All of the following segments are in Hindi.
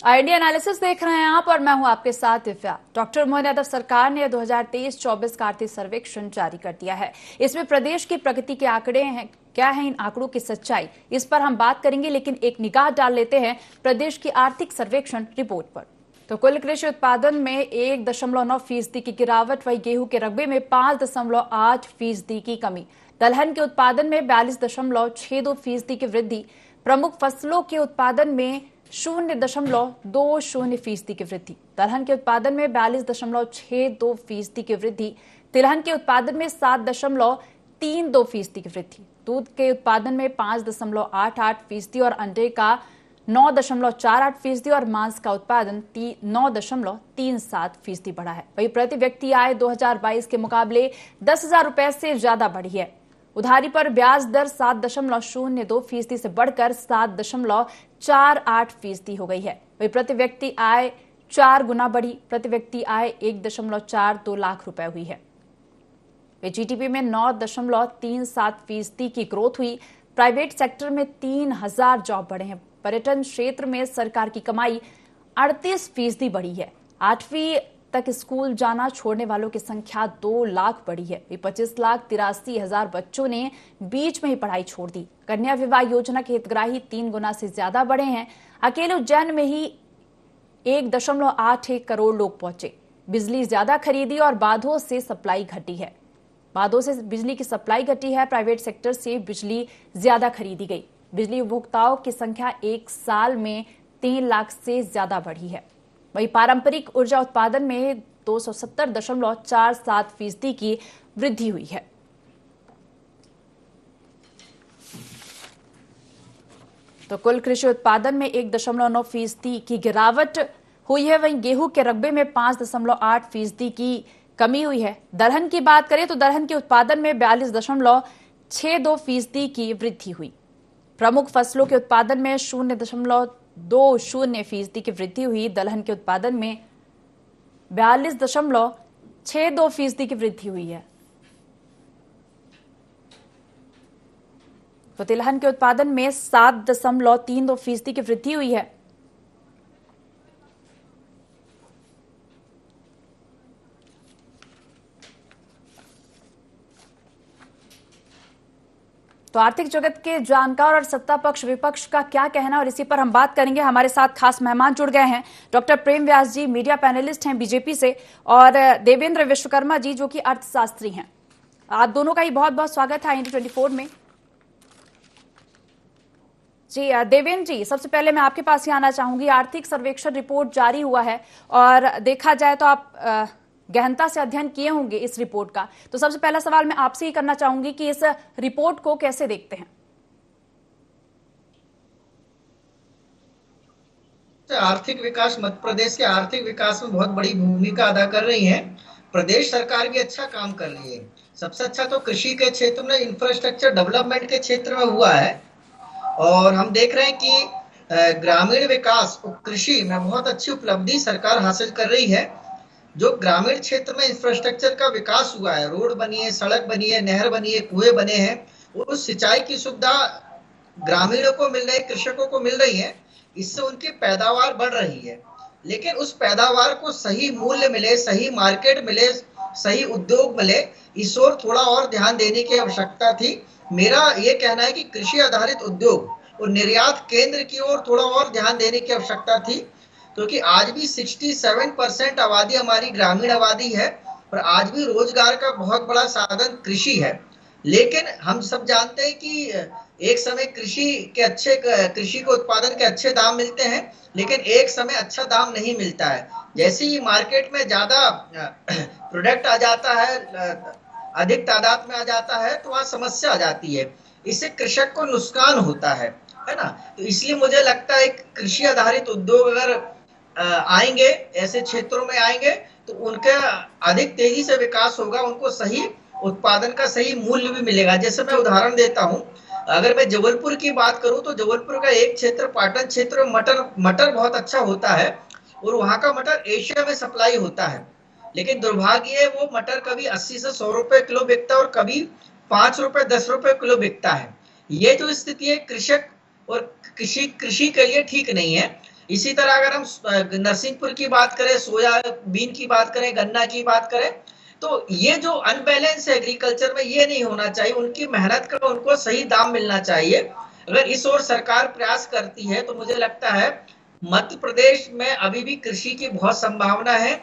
इंडिया एनालिसिस देख रहे हैं आप और मैं हूं आपके साथ दिव्या। डॉक्टर मोहन यादव सरकार ने 2023-24 का आर्थिक सर्वेक्षण जारी कर दिया है। इसमें प्रदेश की प्रगति के आंकड़े हैं। क्या है इन आंकड़ों की सच्चाई, इस पर हम बात करेंगे, लेकिन एक निगाह डाल लेते हैं प्रदेश की आर्थिक सर्वेक्षण रिपोर्ट पर। तो कुल कृषि उत्पादन में 1.9% की गिरावट, वही गेहूं के रकबे में 5.8% की कमी, दलहन के उत्पादन में 42.62% की वृद्धि, प्रमुख फसलों के उत्पादन में 0.20% की वृद्धि, दलहन के उत्पादन में 42.62% की वृद्धि, तिलहन के उत्पादन में 7.32% की वृद्धि, दूध के उत्पादन में 5.88% और अंडे का 9.48% और मांस का उत्पादन 9.37% बढ़ा है। वही प्रति व्यक्ति आय 2022 के मुकाबले 10,000 रुपए से ज्यादा बढ़ी है। उधारी पर ब्याज दर 7.02% से बढ़कर 7.48% हो गई है। वही प्रति व्यक्ति आय 4 गुना बढ़ी, प्रति व्यक्ति आय 1.42 लाख रुपए हुई है। जीडीपी में 9.37% की ग्रोथ हुई। प्राइवेट सेक्टर में 3,000 जॉब बढ़े हैं। पर्यटन क्षेत्र में सरकार की कमाई 38% बढ़ी है। 8वीं तक स्कूल जाना छोड़ने वालों की संख्या 2 लाख बढ़ी है। 25,83,000 बच्चों ने बीच में ही पढ़ाई छोड़ दी। कन्या विवाह योजना के हितग्राही 3 गुना से ज्यादा बढ़े हैं। अकेले उज्जैन में ही 1.81 करोड़ लोग पहुंचे। बिजली ज्यादा खरीदी और बांधों से सप्लाई घटी है। बांधों से बिजली की सप्लाई घटी है। प्राइवेट सेक्टर से बिजली ज्यादा खरीदी गई। बिजली उपभोक्ताओं की संख्या 1 साल में 3 लाख से ज्यादा बढ़ी है। वही पारंपरिक ऊर्जा उत्पादन में 270.47% की वृद्धि हुई है। तो कुल कृषि उत्पादन में 1.9% की गिरावट हुई है। वहीं गेहूं के रकबे में 5.8% की कमी हुई है। दलहन की बात करें तो दलहन के उत्पादन में 42.62% की वृद्धि हुई। प्रमुख फसलों के उत्पादन में 0.20% की वृद्धि हुई। दलहन के उत्पादन में 42.62% की वृद्धि हुई है। तो तिलहन के उत्पादन में 7.32% की वृद्धि हुई है। तो आर्थिक जगत के जानकार और सत्ता पक्ष विपक्ष का क्या कहना, और इसी पर हम बात करेंगे। हमारे साथ खास मेहमान जुड़ गए हैं। डॉक्टर प्रेम व्यास जी मीडिया पैनलिस्ट हैं बीजेपी से, और देवेंद्र विश्वकर्मा जी जो कि अर्थशास्त्री हैं। आप दोनों का ही बहुत बहुत स्वागत है इंडिया 24 में। जी देवेंद्र जी, सबसे पहले मैं आपके पास ही आना चाहूंगी। आर्थिक सर्वेक्षण रिपोर्ट जारी हुआ है और देखा जाए तो आप गहनता से अध्ययन किए होंगे इस रिपोर्ट का। तो सबसे पहला सवाल मैं आपसे ही करना चाहूंगी कि इस रिपोर्ट को कैसे देखते हैं। आर्थिक विकास मध्य प्रदेश के आर्थिक विकास में बहुत बड़ी भूमिका अदा कर रही है। प्रदेश सरकार भी अच्छा काम कर रही है। सबसे अच्छा तो कृषि के क्षेत्र में, इंफ्रास्ट्रक्चर डेवलपमेंट के क्षेत्र में हुआ है। और हम देख रहे हैं कि ग्रामीण विकास और कृषि में बहुत अच्छी उपलब्धि सरकार हासिल कर रही है। जो ग्रामीण क्षेत्र में इंफ्रास्ट्रक्चर का विकास हुआ है, रोड बनी है, सड़क बनी है, नहर बनी है, कुएं बने हैं, वो सिंचाई की सुविधा ग्रामीणों को मिल रही है, कृषकों को मिल रही है। इससे उनकी पैदावार बढ़ रही है। लेकिन उस पैदावार को सही मूल्य मिले, सही मार्केट मिले, सही उद्योग मिले, इस ओर थोड़ा और ध्यान देने की आवश्यकता थी। मेरा ये कहना है कि कृषि आधारित उद्योग और निर्यात केंद्र की ओर थोड़ा और ध्यान देने की आवश्यकता थी, क्योंकि आज भी 67% आबादी हमारी ग्रामीण आबादी है और आज भी रोजगार का बहुत बड़ा साधन कृषि है। लेकिन हम सब जानते हैं कि एक समय कृषि के उत्पादन के अच्छे दाम मिलते हैं, लेकिन एक समय अच्छा दाम नहीं मिलता है। जैसे ही मार्केट में ज्यादा प्रोडक्ट आ जाता है, अधिक तादाद में आ जाता है, तो वहां समस्या आ जाती है। इससे कृषक को नुकसान होता है ना। तो इसलिए मुझे लगता है कृषि आधारित उद्योग अगर आएंगे, ऐसे क्षेत्रों में आएंगे, तो उनका अधिक तेजी से विकास होगा, उनको सही उत्पादन का सही मूल्य भी मिलेगा। जैसे मैं उदाहरण देता हूं, अगर मैं जबलपुर की बात करूं तो जबलपुर का एक क्षेत्र, पाटन क्षेत्र में मटर बहुत अच्छा होता है और वहां का मटर एशिया में सप्लाई होता है। लेकिन दुर्भाग्य है, वो मटर कभी 80 से 100 रुपए किलो बिकता है और कभी 5 रुपए 10 रुपए किलो बिकता है। ये जो स्थिति है कृषक और कृषि के लिए ठीक नहीं है। इसी तरह अगर हम नरसिंहपुर की बात करें, सोयाबीन की बात करें, गन्ना की बात करें, तो ये जो अनबैलेंस है एग्रीकल्चर में, ये नहीं होना चाहिए। उनकी मेहनत का उनको सही दाम मिलना चाहिए। अगर इस ओर सरकार प्रयास करती है तो मुझे लगता है मध्य प्रदेश में अभी भी कृषि की बहुत संभावना है,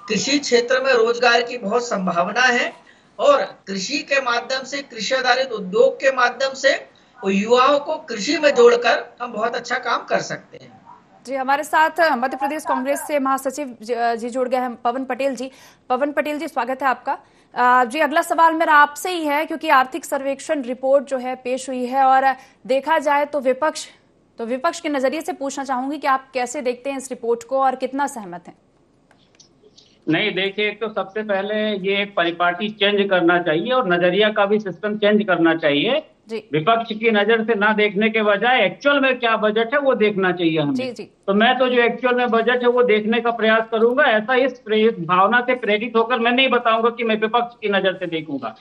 कृषि क्षेत्र में रोजगार की बहुत संभावना है, और कृषि के माध्यम से, कृषि आधारित उद्योग के माध्यम से युवाओं को कृषि में जोड़कर हम बहुत अच्छा काम कर सकते हैं। जी, हमारे साथ मध्य प्रदेश कांग्रेस से महासचिव जी जुड़ गए हैं, पवन पटेल जी। पवन पटेल जी, स्वागत है आपका। जी, अगला सवाल मेरा आपसे ही है, क्योंकि आर्थिक सर्वेक्षण रिपोर्ट जो है पेश हुई है, और देखा जाए तो विपक्ष के नजरिए से पूछना चाहूंगी कि आप कैसे देखते हैं इस रिपोर्ट को और कितना सहमत हैं? नहीं, देखिए, एक तो सबसे पहले ये एक परिपाटी चेंज करना चाहिए और नजरिया का भी सिस्टम चेंज करना चाहिए। विपक्ष की नजर से ना देखने के बजाय एक्चुअल में क्या बजट है वो देखना चाहिए हमें। तो मैं तो जो एक्चुअल में बजट है वो देखने का प्रयास करूंगा। ऐसा इस भावना से प्रेरित होकर मैं नहीं बताऊंगा कि मैं विपक्ष की नजर से देखूंगा।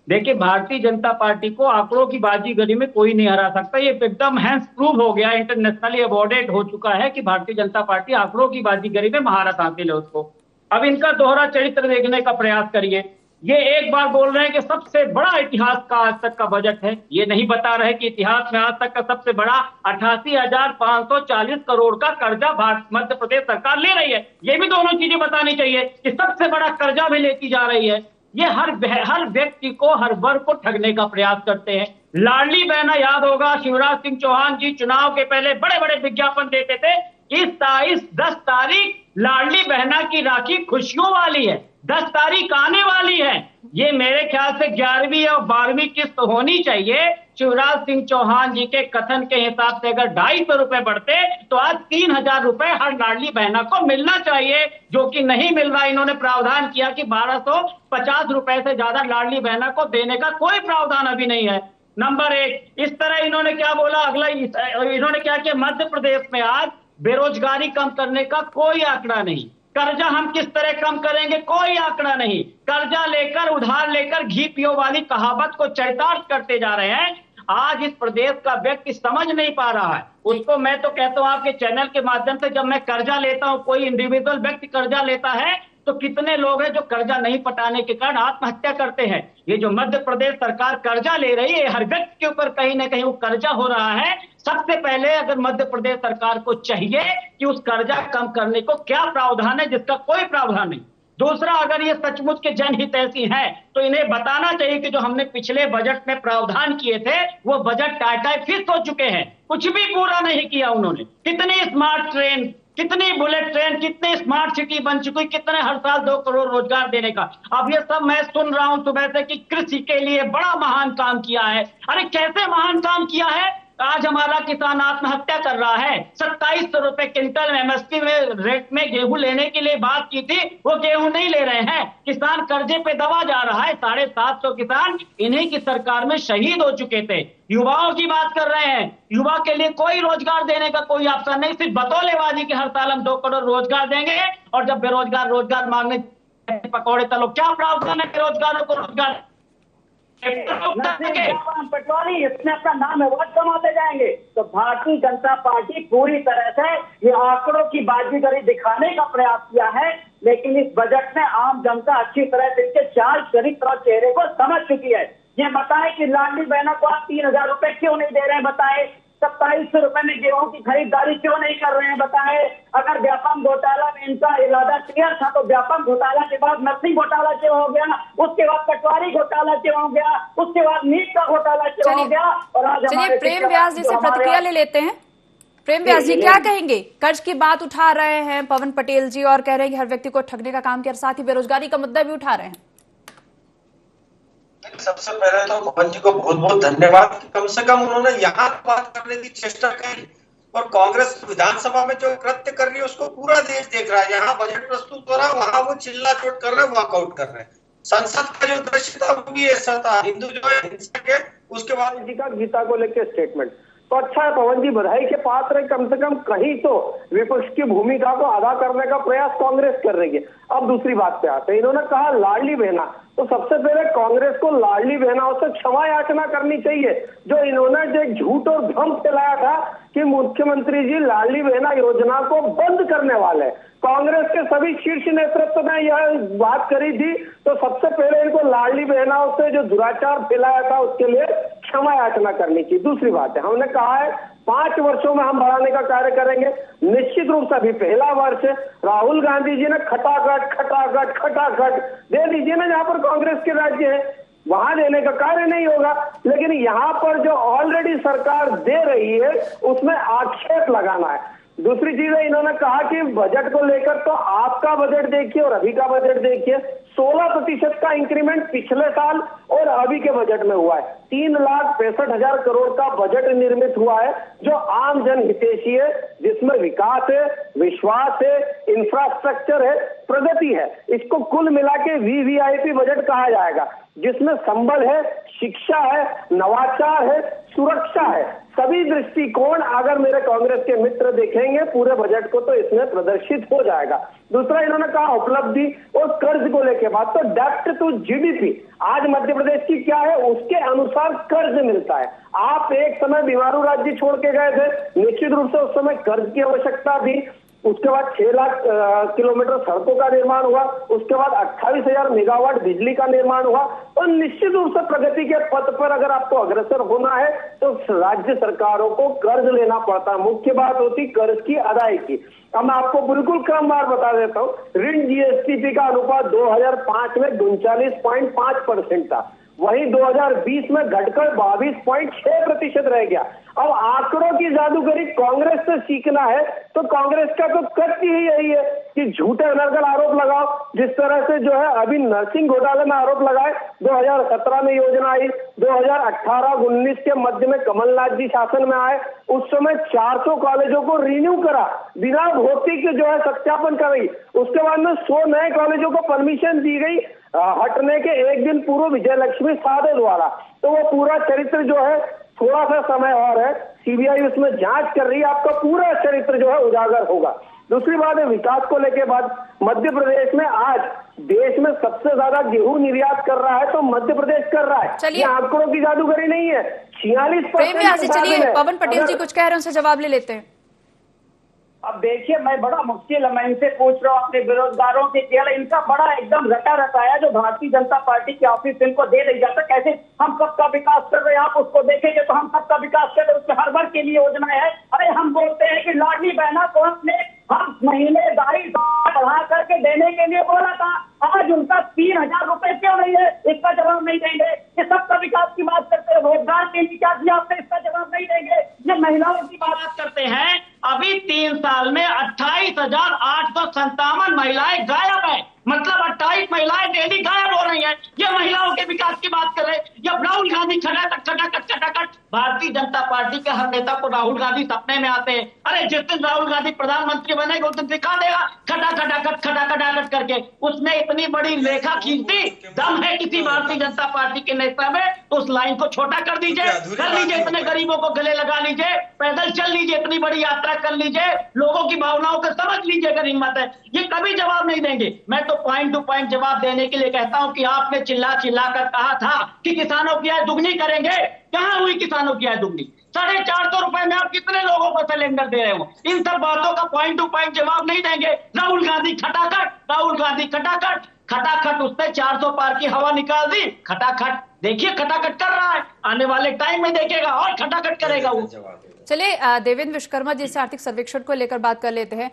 देखिए, भारतीय जनता पार्टी को आंकड़ों की बाजीगरी में कोई नहीं हरा सकता। ये एकदम हैंस प्रूव हो गया, इंटरनेशनली अवॉर्डेड हो चुका है कि भारतीय जनता पार्टी आंकड़ों की बाजीगरी में महारत हासिल है उसको। अब इनका दोहरा चरित्र देखने का प्रयास करिए। ये एक बार बोल रहे हैं कि सबसे बड़ा इतिहास का आज तक का बजट है, ये नहीं बता रहे कि इतिहास में आज तक का सबसे बड़ा 88,540 करोड़ का कर्जा मध्य प्रदेश सरकार ले रही है। ये भी दोनों चीजें बतानी चाहिए कि सबसे बड़ा कर्जा भी लेती जा रही है। ये हर व्यक्ति को, हर वर्ग को ठगने का प्रयास करते हैं। लाडली बहना याद होगा, शिवराज सिंह चौहान जी चुनाव के पहले बड़े बड़े विज्ञापन देते थे कि 10 तारीख लाडली बहना की राखी खुशियों वाली है, 10 तारीख आने वाली है। ये मेरे ख्याल से 11वीं और 12वीं किस्त होनी चाहिए। शिवराज सिंह चौहान जी के कथन के हिसाब से अगर 250 रुपए बढ़ते तो आज 3,000 रुपए हर लाडली बहना को मिलना चाहिए, जो कि नहीं मिल रहा। इन्होंने प्रावधान किया कि 1,250 रुपए से ज्यादा लाडली बहना को देने का कोई प्रावधान अभी नहीं है। नंबर एक, इस तरह इन्होंने क्या बोला, अगला इन्होंने क्या किया, मध्य प्रदेश में आज बेरोजगारी कम करने का कोई आंकड़ा नहीं, कर्जा हम किस तरह कम करेंगे कोई आंकड़ा नहीं, कर्जा लेकर, उधार लेकर घी पियो वाली कहावत को चरितार्थ करते जा रहे हैं। आज इस प्रदेश का व्यक्ति समझ नहीं पा रहा है उसको। मैं तो कहता हूं आपके चैनल के माध्यम से, जब मैं कर्जा लेता हूं, कोई इंडिविजुअल व्यक्ति कर्जा लेता है, तो कितने लोग हैं जो कर्जा नहीं पटाने के कारण आत्महत्या करते हैं। ये जो मध्य प्रदेश सरकार कर्जा ले रही है, हर व्यक्ति के ऊपर कहीं ना कहीं वो कर्जा हो रहा है। सबसे पहले अगर मध्य प्रदेश सरकार को चाहिए कि उस कर्जा कम करने को क्या प्रावधान है, जिसका कोई प्रावधान नहीं। दूसरा, अगर ये सचमुच के जनहित ऐसी है तो इन्हें बताना चाहिए कि जो हमने पिछले बजट में प्रावधान किए थे वो बजट टाटा फिक्स हो चुके हैं, कुछ भी पूरा नहीं किया उन्होंने। कितनी स्मार्ट ट्रेन, कितनी बुलेट ट्रेन, कितनी स्मार्ट सिटी बन चुकी, कितने हर साल 2 करोड़ रोजगार देने का। अब ये सब मैं सुन रहा हूं सुबह से कि कृषि के लिए बड़ा महान काम किया है। अरे कैसे महान काम किया है? आज हमारा किसान आत्महत्या कर रहा है। 2700 रुपए क्विंटल एमएसपी में रेट में गेहूं लेने के लिए बात की थी, वो गेहूं नहीं ले रहे हैं। किसान कर्जे पे दबा जा रहा है। 750 किसान इन्हीं की सरकार में शहीद हो चुके थे। युवाओं की बात कर रहे हैं, युवा के लिए कोई रोजगार देने का कोई ऑप्शन नहीं, सिर्फ बतौलेबाजी के हर साल हम 2 करोड़ रोजगार देंगे, और जब बेरोजगार रोजगार मांगने पकौड़े तलो। क्या प्रावधान है बेरोजगारों को रोजगार? पटवारी इसमें अपना नाम अवार्ड कमाते जाएंगे। तो भारतीय जनता पार्टी पूरी तरह से ये आंकड़ों की बाजीगरी दिखाने का प्रयास किया है, लेकिन इस बजट में आम जनता अच्छी तरह से इसके चाल चरित्र और चेहरे को समझ चुकी है। ये बताएं कि लाडली बहना को आप 3,000 रुपए क्यों नहीं दे रहे हैं, बताएं 2700 रुपए में गेहूं की खरीदारी क्यों नहीं कर रहे हैं, बताएं। अगर व्यापम घोटाला में इनका इरादा क्लियर था तो व्यापम घोटाला के बाद नरसिंह घोटाला क्यों हो गया, उसके बाद पटवारी घोटाला क्यों हो गया, उसके बाद नीट का घोटाला क्यों हो गया। और आज चलिए प्रेम व्यास जी से प्रतिक्रिया ले लेते हैं। प्रेम व्यास जी, क्या कहेंगे? कर्ज की बात उठा रहे हैं पवन पटेल जी और कह रहे हैं कि हर व्यक्ति को ठगने का काम किया, साथ ही बेरोजगारी का मुद्दा भी उठा रहे हैं। सबसे पहले तो पवन जी को बहुत बहुत धन्यवाद कि कम से कम उन्होंने यहाँ बात करने की चेष्टा की। और कांग्रेस विधानसभा में जो कृत्य कर रही है उसको पूरा देश देख रहा है। यहाँ बजट प्रस्तुत हो रहा है, वहां वो चिल्ला चोट कर रहे हैं, वॉकआउट कर रहे हैं। संसद का जो दृश्य था वो भी ऐसा था, हिंदू जो है हिंसक है। उसके बाद जी का गीता को लेकर स्टेटमेंट तो अच्छा है, पवन जी बधाई के पात्र है। कम से कम कहीं तो विपक्ष की भूमिका को अदा करने का प्रयास कांग्रेस कर रही है। अब दूसरी बात पे आते हैं, इन्होंने कहा लाडली बहना, तो सबसे पहले कांग्रेस को लाडली बहनाओं से क्षमा याचना करनी चाहिए, जो इन्होंने जो एक झूठ और भ्रम फैलाया था कि मुख्यमंत्री जी लाडली बहना योजना को बंद करने वाले। कांग्रेस के सभी शीर्ष नेतृत्व ने यह बात करी थी, तो सबसे पहले इनको लाडली बहनाओं से जो दुराचार फैलाया था उसके लिए क्षमा याचना करनी चाहिए। दूसरी बात है, हमने कहा है 5 वर्षों में हम बढ़ाने का कार्य करेंगे। निश्चित रूप से अभी पहला वर्ष है, राहुल गांधी जी ने खटाखट दे दीजिए ना, जहां पर कांग्रेस के राज्य है वहां देने का कार्य नहीं होगा, लेकिन यहाँ पर जो ऑलरेडी सरकार दे रही है उसमें आक्षेप लगाना है। दूसरी चीज है, इन्होंने कहा कि बजट को लेकर तो आपका बजट देखिए और अभी का बजट देखिए, 16% का इंक्रीमेंट पिछले साल और अभी के बजट में हुआ है। 3,65,000 करोड़ का बजट निर्मित हुआ है जो आम जन हितैषी है, जिसमें विकास है, विश्वास है, इंफ्रास्ट्रक्चर है, प्रगति है। इसको कुल मिला के VVIP बजट कहा जाएगा, जिसमें संबल है, शिक्षा है, नवाचार है, सुरक्षा है। सभी दृष्टिकोण अगर मेरे कांग्रेस के मित्र देखेंगे पूरे बजट को तो इसमें प्रदर्शित हो जाएगा। दूसरा, इन्होंने कहा उपलब्धि और कर्ज को लेके बात, तो डेप्ट टू GDP आज मध्य प्रदेश की क्या है उसके अनुसार कर्ज मिलता है। आप एक समय बीमारू राज्य छोड़ के गए थे, निश्चित रूप से उस समय कर्ज की आवश्यकता थी। उसके बाद 6 लाख किलोमीटर सड़कों का निर्माण हुआ, उसके बाद 28,000 मेगावाट बिजली का निर्माण हुआ, और निश्चित रूप से प्रगति के पथ पर अगर आपको अग्रसर होना है तो राज्य सरकारों को कर्ज लेना पड़ता है। मुख्य बात होती कर्ज की अदायगी। अब मैं आपको बिल्कुल क्रमवार बता देता हूँ। ऋण GSTP का अनुपात 2005 में 39.5% था, वहीं 2020 में घटकर 22.6% रह गया। अब आंकड़ों की जादूगरी कांग्रेस से सीखना है तो कांग्रेस का तो कथ्य ही यही है कि झूठे अनर्गल आरोप लगाओ, जिस तरह से जो है अभी नर्सिंग घोटाले में आरोप लगाए। 2017 में योजना आई, 2018-19 के मध्य में कमलनाथ जी शासन में आए, उस समय 400 कॉलेजों को रिन्यू करा बिना भौतिक जो है सत्यापन कराई। उसके बाद में 100 नए कॉलेजों को परमिशन दी गई हटने के एक दिन पूर्व विजय लक्ष्मी साधे द्वारा। तो वो पूरा चरित्र जो है, थोड़ा सा समय और है, CBI उसमें जांच कर रही है, आपका पूरा चरित्र जो है उजागर होगा। दूसरी बात है विकास को लेके बात, मध्य प्रदेश में आज देश में सबसे ज्यादा गेहूं निर्यात कर रहा है तो मध्य प्रदेश कर रहा है। चलिए, आंकड़ों की जादूगरी नहीं है। 46%। चलिए, पवन पटेल जी कुछ कह रहे हैं, उनसे जवाब ले लेते हैं। अब देखिए, मैं बड़ा मुश्किल, मैं इनसे पूछ रहा हूँ अपने बेरोजगारों के केवल इनका बड़ा एकदम रटा रटाया जो भारतीय जनता पार्टी के ऑफिस इनको दे दी जाता, कैसे हम सबका विकास कर रहे हैं। आप उसको देखेंगे तो हम सबका विकास कर रहे हैं, उसके हर वर्ग के लिए योजना है। अरे हम बोलते हैं कि लाडली बहना को हमने हम महीने दाढ़ी बढ़ा करके देने के लिए बोला था, आज उनका 3,000 रुपए क्यों नहीं है, इसका जवाब नहीं देंगे। ये सबका विकास की बात करते हैं, रोजगार के लिए क्या दिया आपने, इसका जवाब नहीं देंगे। ये महिलाओं की बात करते हैं, अभी 3 साल में 28,857 महिलाएं गायब है, मतलब 28 महिलाएं डेली गायब हो रही हैं। ये महिलाओं के विकास की बात कर रहे हैं। या राहुल गांधी खटाखट भारतीय जनता पार्टी के हर नेता को राहुल गांधी सपने में आते हैं। अरे जिस दिन राहुल गांधी प्रधानमंत्री बनेगा उस दिन दिखा देगा खटाखट करके। उसने इतनी बड़ी रेखा खींच दी, दम है किसी भारतीय जनता पार्टी के नेता में तो उस लाइन को छोटा कर दीजिए, इतने गरीबों को गले लगा लीजिए, पैदल चल लीजिए, इतनी बड़ी यात्रा कर लीजिए, लोगों की भावनाओं को समझ लीजिए अगर हिम्मत है। ये कभी जवाब नहीं देंगे। मैं तो पॉइंट टू पॉइंट जवाब देने के लिए कहता हूं कि आपने चिल्ला कर कहा था कि किसानों की आय दुगनी करेंगे, कहां हुई किसानों की आय दुगनी? 450 रुपए में आप कितने लोगों को सिलेंडर दे रहे हो? इन सब बातों का पॉइंट टू पॉइंट जवाब नहीं देंगे। राहुल गांधी खटाखट उसने 400 पार की हवा निकाल दी। खटाखट देखिए, खटाखट कर रहा है, आने वाले टाइम में देखेगा और खटाखट करेगा वो। चलिए, देवेंद्र विश्वकर्मा जी से आर्थिक सर्वेक्षण को लेकर बात कर लेते हैं।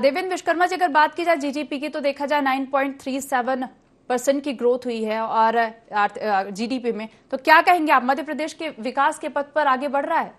देवेंद्र विश्वकर्मा जी, अगर बात की जाए GDP की तो देखा जाए 9.37% की ग्रोथ हुई है और GDP में, तो क्या कहेंगे आप, मध्य प्रदेश के विकास के पथ पर आगे बढ़ रहा है?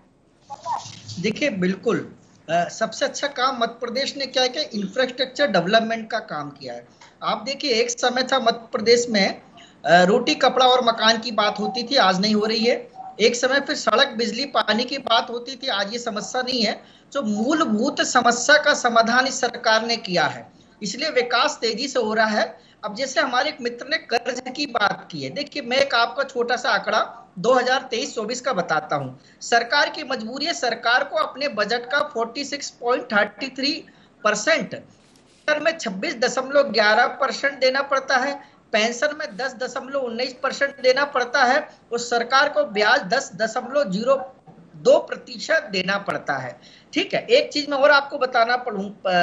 देखिए, बिल्कुल सबसे अच्छा काम मध्य प्रदेश ने क्या किया, इंफ्रास्ट्रक्चर डेवलपमेंट का काम किया है। आप देखिए, एक समय था मध्य प्रदेश में रोटी कपड़ा और मकान की बात होती थी, आज नहीं हो रही है। एक समय फिर सड़क बिजली पानी की बात होती थी, आज ये समस्या नहीं है। जो मूलभूत समस्या का समाधान इस सरकार ने किया है, इसलिए विकास तेजी से हो रहा है। अब जैसे हमारे एक मित्र ने कर्ज की बात की है, देखिए मैं एक आपका छोटा सा आंकड़ा 2023-24 का बताता हूं। सरकार की मजबूरी है, सरकार को अपने बजट का 46.33% में 26.11% देना पड़ता है। पेंशन में 10.19% देना पड़ता है और सरकार को ब्याज 10.02% देना पड़ता है। ठीक है, एक चीज मैं और आपको बताना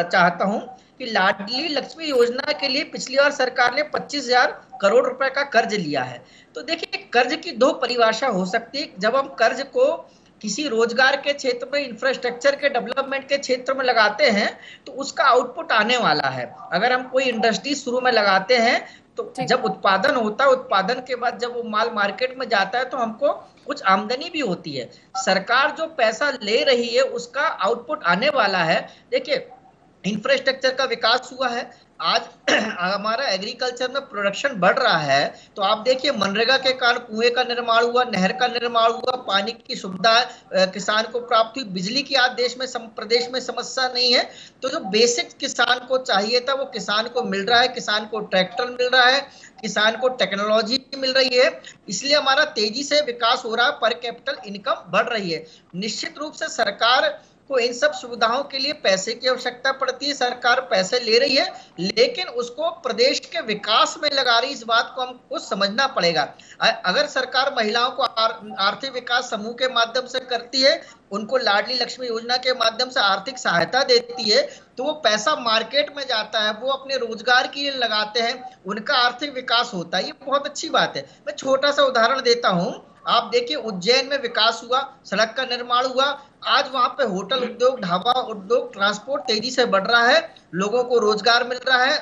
चाहता हूं कि लाडली लक्ष्मी योजना के लिए पिछली बार सरकार ने 25,000 करोड़ रुपए का कर्ज लिया है। तो देखिए, कर्ज की दो परिभाषा हो सकती है। जब हम कर्ज को किसी रोजगार के क्षेत्र में, इंफ्रास्ट्रक्चर के डेवलपमेंट के क्षेत्र में लगाते हैं तो उसका आउटपुट आने वाला है। अगर हम कोई इंडस्ट्री शुरू में लगाते हैं तो जब उत्पादन होता है, उत्पादन के बाद जब वो माल मार्केट में जाता है तो हमको कुछ आमदनी भी होती है। सरकार जो पैसा ले रही है उसका आउटपुट आने वाला है। देखिए, इंफ्रास्ट्रक्चर का विकास हुआ है, आज हमारा एग्रीकल्चर में प्रोडक्शन बढ़ रहा है। तो आप देखिए, मनरेगा के कारण कुएं का निर्माण हुआ, नहर का निर्माण हुआ, पानी की सुविधा किसान को प्राप्त हुई, बिजली की आज प्रदेश में समस्या नहीं है। तो जो बेसिक किसान को चाहिए था वो किसान को मिल रहा है। किसान को ट्रैक्टर मिल रहा है, किसान को टेक्नोलॉजी मिल रही है, इसलिए हमारा तेजी से विकास हो रहा है, पर कैपिटल इनकम बढ़ रही है। निश्चित रूप से सरकार को इन सब सुविधाओं के लिए पैसे की आवश्यकता पड़ती है। सरकार पैसे ले रही है लेकिन उसको प्रदेश के विकास में लगा रही, इस बात को हमको समझना पड़ेगा। अगर सरकार महिलाओं को आर्थिक विकास समूह के माध्यम से करती है, उनको लाडली लक्ष्मी योजना के माध्यम से आर्थिक सहायता देती है, तो वो पैसा मार्केट में जाता है, वो अपने रोजगार के लिए लगाते हैं, उनका आर्थिक विकास होता है। ये बहुत अच्छी बात है। मैं छोटा सा उदाहरण देता हूं। आप देखिए, उज्जैन में विकास हुआ, सड़क का निर्माण हुआ, आज वहां पे होटल उद्योग, ढाबा उद्योग, ट्रांसपोर्ट तेजी से बढ़ रहा है, लोगों को रोजगार मिल रहा है,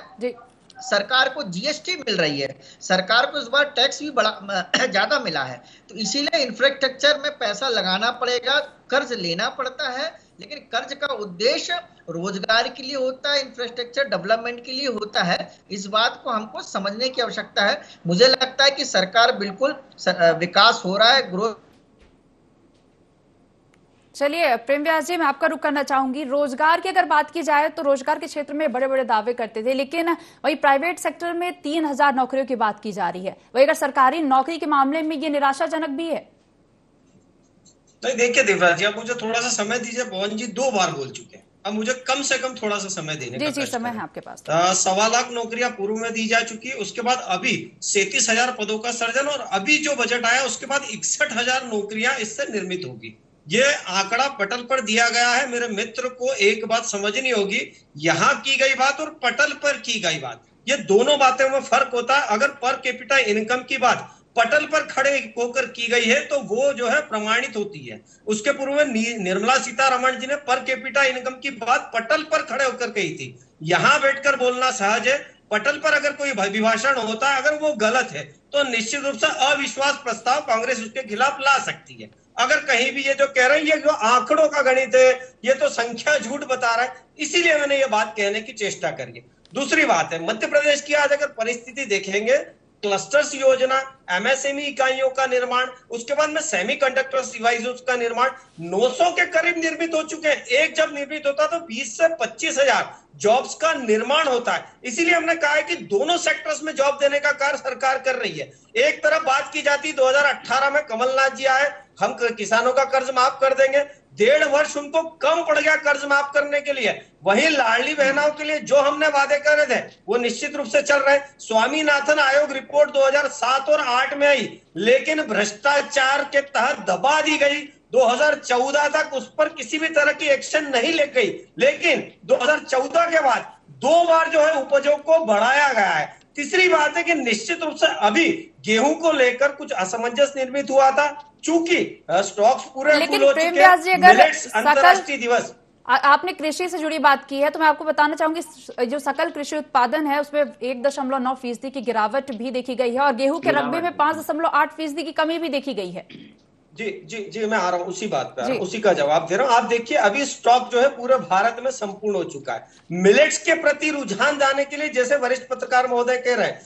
सरकार को जीएसटी मिल रही है, सरकार को इस बार टैक्स भी बड़ा ज्यादा मिला है। तो इसीलिए इंफ्रास्ट्रक्चर में पैसा लगाना पड़ेगा, कर्ज लेना पड़ता है, लेकिन कर्ज का उद्देश्य रोजगार के लिए होता है, इंफ्रास्ट्रक्चर डेवलपमेंट के लिए होता है। इस बात को हमको समझने की आवश्यकता है। मुझे लगता है कि सरकार बिल्कुल विकास हो रहा है, ग्रोथ। चलिए प्रेम व्यास जी, मैं आपका रुख करना चाहूंगी। रोजगार की अगर बात की जाए तो रोजगार के क्षेत्र में बड़े बड़े दावे करते थे, लेकिन वही प्राइवेट सेक्टर में 3,000 नौकरियों की बात की जा रही है। वही अगर सरकारी नौकरी के मामले में ये निराशाजनक भी है। नहीं, देखिए देवराज जी, आप मुझे थोड़ा सा समय दीजिए। पवन जी 2 बार बोल चुके हैं, अब मुझे कम से कम थोड़ा सा समय देने का जी समय है आपके पास। 1.25 लाख नौकरियां पूर्व में दी जा चुकी है, उसके बाद अभी 37,000 पदों का सृजन, और अभी जो बजट आया उसके बाद 61,000 नौकरियां इससे निर्मित होगी। ये आंकड़ा पटल पर दिया गया है। मेरे मित्र को एक बात समझनी होगी, यहां की गई बात और पटल पर की गई बात, ये दोनों बातों में फर्क होता है। अगर पर कैपिटा इनकम की बात पटल पर खड़े होकर की गई है तो वो जो है प्रमाणित होती है। उसके पूर्व में निर्मला सीतारमण जी ने पर कैपिटा इनकम की बात पटल पर खड़े होकर कही थी। यहां बैठकर बोलना सहज है, पटल पर अगर कोई अभिभाषण होता है, अगर वो गलत है तो निश्चित रूप से अविश्वास प्रस्ताव कांग्रेस उसके खिलाफ ला सकती है। अगर कहीं भी ये जो कह रहे हैं, ये जो आंकड़ों का गणित है, ये तो संख्या झूठ बता रहा है, इसीलिए मैंने ये बात कहने की चेष्टा करी। दूसरी बात है, मध्य प्रदेश की आज अगर परिस्थिति देखेंगे, क्लस्टर्स योजना, एमएसएमई इकाइयों का निर्माण, उसके बाद में सेमीकंडक्टर्स डिवाइसेस का निर्माण 900 के करीब निर्मित हो चुके हैं। एक जब निर्मित होता है तो 20 से 25,000 जॉब्स का निर्माण होता है। इसीलिए हमने कहा है कि दोनों सेक्टर्स में जॉब देने का कार्य सरकार कर रही है। एक तरफ बात की जाती 2018 में कमलनाथ जी आए, हम किसानों का कर्ज माफ कर देंगे, 1.5 वर्ष उनको कम पड़ गया कर्ज माफ करने के लिए। वहीं लाडली बहनों के लिए जो हमने वादे करे थे वो निश्चित रूप से चल रहे हैं। स्वामीनाथन आयोग रिपोर्ट 2007 और 8 में आई, लेकिन भ्रष्टाचार के तहत दबा दी गई। 2014 तक उस पर किसी भी तरह की एक्शन नहीं ले गई, लेकिन 2014 के बाद 2 बार जो है उपजों को बढ़ाया गया है। तीसरी बात है कि निश्चित रूप से अभी गेहूं को लेकर कुछ असमंजस निर्मित हुआ था, चूंकि स्टॉक्स पूरे फुल हो चुके हैं। मिलेट्स अंतर्राष्ट्रीय दिवस, आपने कृषि से जुड़ी बात की है तो मैं आपको बताना चाहूंगी, जो सकल कृषि उत्पादन है उसमें 1.9% की गिरावट भी देखी गई है और गेहूं के रकबे में 5.8% की कमी भी देखी गई है। जी मैं आ रहा हूं, उसी बात पे उसी का जवाब दे रहा हूं। आप देखिए, अभी स्टॉक जो है पूरे भारत में संपूर्ण हो चुका है। मिलेट्स के प्रति रुझान जाने के लिए, जैसे वरिष्ठ पत्रकार महोदय कह रहे हैं,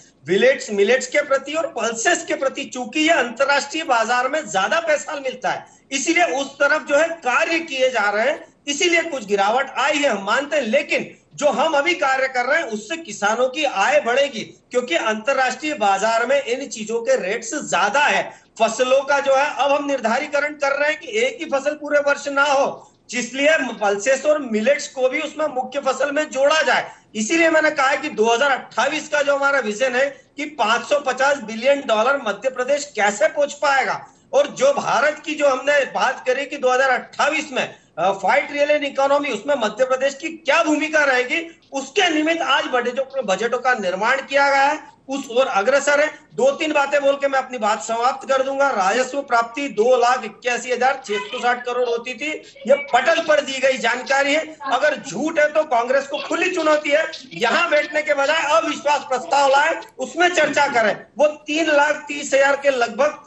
मिलेट्स के प्रति और पल्सेस के प्रति, चूंकि ये अंतरराष्ट्रीय बाजार में ज्यादा पैसा मिलता है, इसीलिए उस तरफ जो है कार्य किए जा रहे हैं, इसीलिए कुछ गिरावट आई है, हम मानते हैं। लेकिन जो हम अभी कार्य कर रहे हैं उससे किसानों की आय बढ़ेगी, क्योंकि अंतरराष्ट्रीय बाजार में इन चीजों के रेट्स ज्यादा है। फसलों का जो है अब हम निर्धारीकरण कर रहे हैं कि एक ही फसल पूरे वर्ष ना हो, इसलिए पल्सेस और मिलेट्स को भी उसमें मुख्य फसल में जोड़ा जाए। इसीलिए मैंने कहा है कि 2028 का जो हमारा विजन है, कि $550 बिलियन मध्य प्रदेश कैसे पहुंच पाएगा। और जो भारत की जो हमने बात करी कि 2028 में 5 ट्रिलियन इकोनॉमी, उसमें मध्य प्रदेश की क्या भूमिका रहेगी, उसके निमित्त आज बजटों का निर्माण किया गया है, उस ओर अग्रसर है। 2-3 बातें बोल के मैं अपनी बात समाप्त कर दूंगा। राजस्व प्राप्ति 2,81,660 करोड़ होती थी, ये पटल पर दी गई जानकारी है। अगर झूठ है तो कांग्रेस को खुली चुनौती है, यहां बैठने के बजाय अविश्वास प्रस्ताव लाए, उसमें चर्चा करें। वो 3,30,000 के लगभग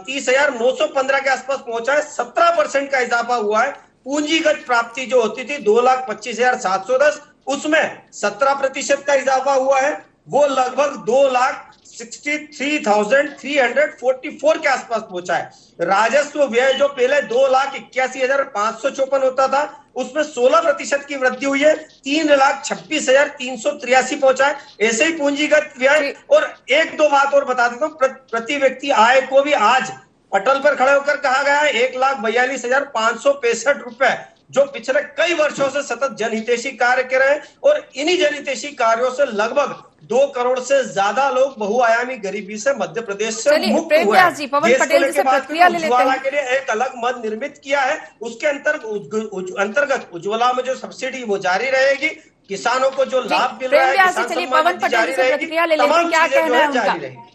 30,915 के आसपास पहुंचा है, 17% का इजाफा हुआ है। पूंजीगत प्राप्ति जो होती थी 2,25,710, उसमें 17% का इजाफा हुआ है, वो लगभग 2,63,344 के आसपास पहुंचा है। राजस्व व्यय जो पहले 2,81,554 होता था, उसमें 16% की वृद्धि हुई है, 3,26,383 पहुंचा है। ऐसे ही पूंजीगत व्यय। और 1-2 बात और बता देता हूं, प्रति व्यक्ति आय को भी आज पटल पर खड़े होकर कहा गया है 1,42,565 रुपए, जो पिछले कई वर्षों से सतत जनहितैषी कार्य कर रहे हैं। और इन्हीं जनहितैषी कार्यों से लगभग 2 करोड़ से ज्यादा लोग बहुआयामी गरीबी से मध्य प्रदेश से मुक्त हुए हैं। पवन पटेल से प्रतिक्रिया ले लेते हैं। के लिए एक अलग मद निर्मित किया है, उसके अंतर्गत उज्ज्वला में जो सब्सिडी वो जारी रहेगी, किसानों को जो लाभ मिल रहा है, किसान सम्मान निधि जारी रहेगी, तमाम चीजें जो है जारी रहेगी।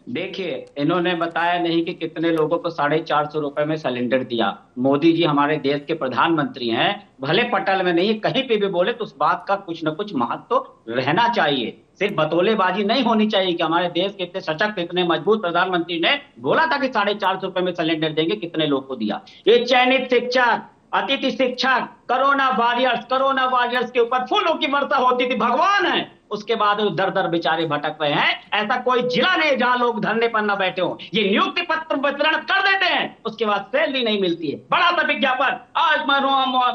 देखिए, इन्होंने बताया नहीं कि कितने लोगों को 450 रुपए में सिलेंडर दिया। मोदी जी हमारे देश के प्रधानमंत्री हैं, भले पटल में नहीं कहीं पे भी बोले तो उस बात का कुछ न कुछ महत्व तो रहना चाहिए। सिर्फ बतौलेबाजी नहीं होनी चाहिए कि हमारे देश के इतने सशक्त, इतने मजबूत प्रधानमंत्री ने बोला था कि 450 रुपए में सिलेंडर देंगे, कितने लोग को दिया। ये चयनित शिक्षक, अतिथि शिक्षक, कोरोना वॉरियर्स के ऊपर फूलों की वर्षा होती थी, भगवान है, उसके बाद दर दर बेचारे भटक रहे हैं। ऐसा कोई जिला नहीं जहां लोग धरने पर न बैठे हो। ये नियुक्ति पत्र वितरण कर देते हैं, उसके बाद सैलरी नहीं मिलती है। बड़ा सा विज्ञापन, आज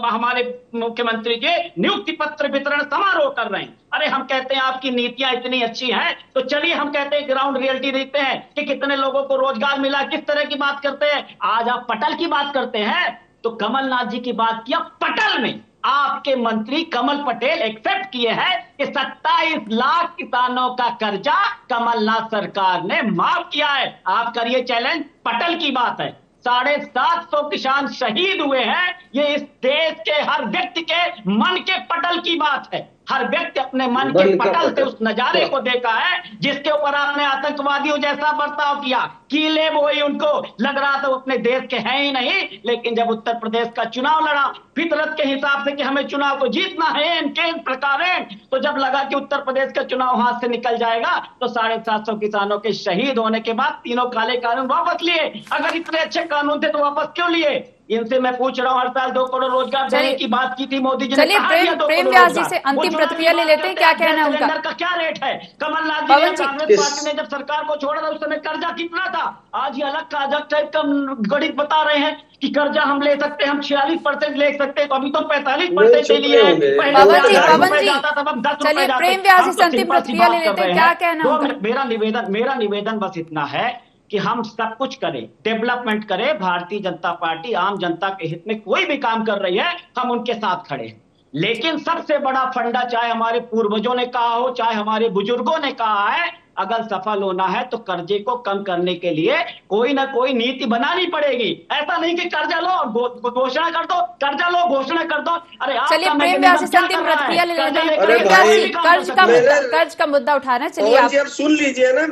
हमारे मुख्यमंत्री जी नियुक्ति पत्र वितरण समारोह कर रहे हैं। अरे हम कहते हैं आपकी नीतियां इतनी अच्छी हैं, तो चलिए हम कहते हैं ग्राउंड रियलिटी देखते हैं कि कितने लोगों को रोजगार मिला, किस तरह की बात करते हैं। आज आप पटल की बात करते हैं, तो कमलनाथ जी की बात किया पटल में। आपके मंत्री कमल पटेल एक्सेप्ट किए हैं कि 27 लाख किसानों का कर्जा कमलनाथ सरकार ने माफ किया है। आप करिए चैलेंज, पटल की बात है। 750 किसान शहीद हुए हैं, ये इस देश के हर व्यक्ति के मन के पटल की बात है। हर व्यक्ति अपने मन के पटल से उस नजारे को देखा है जिसके ऊपर आपने आतंकवादियों जैसा बर्ताव किया। कीले बोई, उनको लग रहा था वो अपने देश के हैं ही नहीं, लेकिन जब उत्तर प्रदेश का चुनाव लड़ा फितरत के हिसाब से कि हमें चुनाव को जीतना है इनके प्रकार, तो जब लगा कि उत्तर प्रदेश का चुनाव हाथ से निकल जाएगा, तो 750 किसानों के शहीद होने के बाद तीनों काले कानून वापस लिए। अगर इतने अच्छे कानून थे तो वापस क्यों लिए? इनसे मैं पूछ रहा हूं, हर साल 2 करोड़ रोजगार देने की बात की थी मोदी जी ने। चलिए प्रेम व्यास जी से अंतिम प्रतिक्रिया ले लेते हैं, क्या कहना है उनका। का क्या रेट है? कमलनाथ जी ने, कांग्रेस पार्टी ने जब सरकार को छोड़ा था उस समय कर्जा कितना था? आज ये अलग काजक टाइप का गणित बता रहे हैं कि कर्जा हम ले सकते हैं, हम 46% ले सकते हैं, तो अभी तो 45% ले लिए हैं। चलिए प्रेम व्यास जी से अंतिम प्रतिक्रिया ले लेते हैं, क्या कहना है? मेरा निवेदन बस इतना है कि हम सब कुछ करें, डेवलपमेंट करें। भारतीय जनता पार्टी आम जनता के हित में कोई भी काम कर रही है, हम उनके साथ खड़े हैं। लेकिन सबसे बड़ा फंडा, चाहे हमारे पूर्वजों ने कहा हो, चाहे हमारे बुजुर्गों ने कहा है, अगर सफल होना है तो कर्जे को कम करने के लिए कोई ना कोई नीति बनानी पड़ेगी। ऐसा नहीं कि कर्जा लो घोषणा कर दो, कर्जा लो घोषणा कर दो। अरे चलिए प्रेम व्यास जी अंतिम प्रतिक्रिया ले लेते हैं। कर्ज का मुद्दा उठाना, चलिए आप सुन लीजिए ना।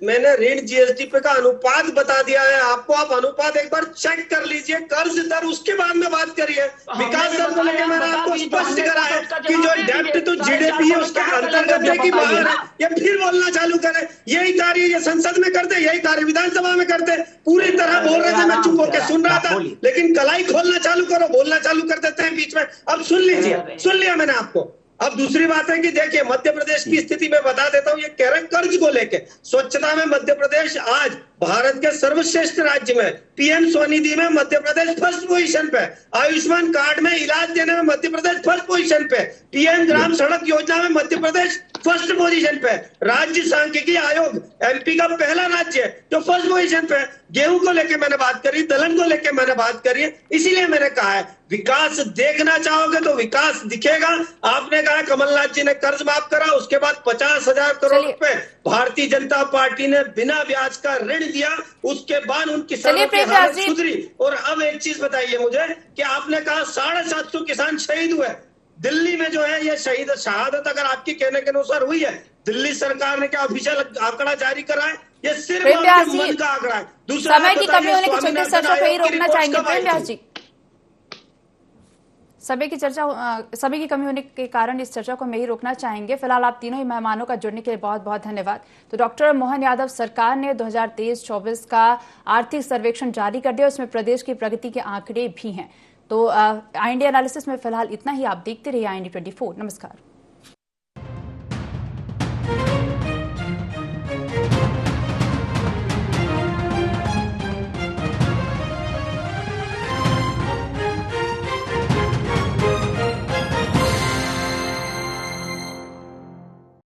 मैंने ऋण जीएसडी पे का अनुपात बता दिया है आपको, आप अनुपात एक बार चेक कर लीजिए। कर्ज दर उसके बाद में बात करिए। विकास दर को लेकर मैंने आपको स्पष्ट करा है कि जो डेब्ट टू जीडीपी है उसके अंतर्गत है कि बाहर है। ये फिर बोलना चालू करें, यही कार्य ये संसद में करते, यही कार्य विधानसभा में करते। पूरी तरह बोल रहे थे, मैं चुप होकर सुन रहा था, लेकिन कलाई खोलना चालू करो, बोलना चालू कर देते हैं बीच में। अब सुन लीजिए, सुन लिया मैंने आपको। अब दूसरी बात है कि देखिए मध्य प्रदेश की स्थिति में बता देता हूं। ये कह रहे हैं कर्ज को लेके, स्वच्छता में मध्य प्रदेश आज भारत के सर्वश्रेष्ठ राज्य में, पीएम स्वनिधि में मध्य प्रदेश फर्स्ट पोजीशन पे, आयुष्मान कार्ड में इलाज देने में मध्य प्रदेश फर्स्ट पोजीशन पे, पीएम ग्राम सड़क योजना में मध्य प्रदेश फर्स्ट पोजीशन पे। राज्य सांख्यिकी आयोग एमपी का पहला राज्य है जो फर्स्ट पोजीशन पे। गेहूं को लेके मैंने बात करी, दलहन को लेके मैंने बात करी, इसीलिए मैंने कहा है विकास देखना चाहोगे तो विकास दिखेगा। आपने कहा कमलनाथ जी ने कर्ज माफ करा, उसके बाद 50,000 करोड़ रुपए भारतीय जनता पार्टी ने बिना ब्याज का ऋण दिया, उसके बाद उन किसानों की हालत सुधरी। और अब एक चीज बताइए मुझे कि आपने कहा 750 किसान शहीद हुए। दिल्ली में जो है ये शहादत अगर आपकी कहने के अनुसार हुई है, दिल्ली सरकार ने क्या ऑफिशियल आंकड़ा जारी करा है? ये सिर्फ मन का आंकड़ा है। दूसरा समय की कमी होने के चलते चर्चा को ही रोकना चाहेंगे प्रेम व्यास जी। समय की कमी होने के कारण इस चर्चा को हम यही रोकना चाहेंगे। फिलहाल आप तीनों ही मेहमानों का जुड़ने के लिए बहुत बहुत धन्यवाद। तो डॉक्टर मोहन यादव, सरकार ने 2023-24 का आर्थिक सर्वेक्षण जारी कर दिया, उसमें प्रदेश की प्रगति के आंकड़े भी हैं। तो IND एनालिसिस में फिलहाल इतना ही। आप देखते रहिए IND 24। नमस्कार।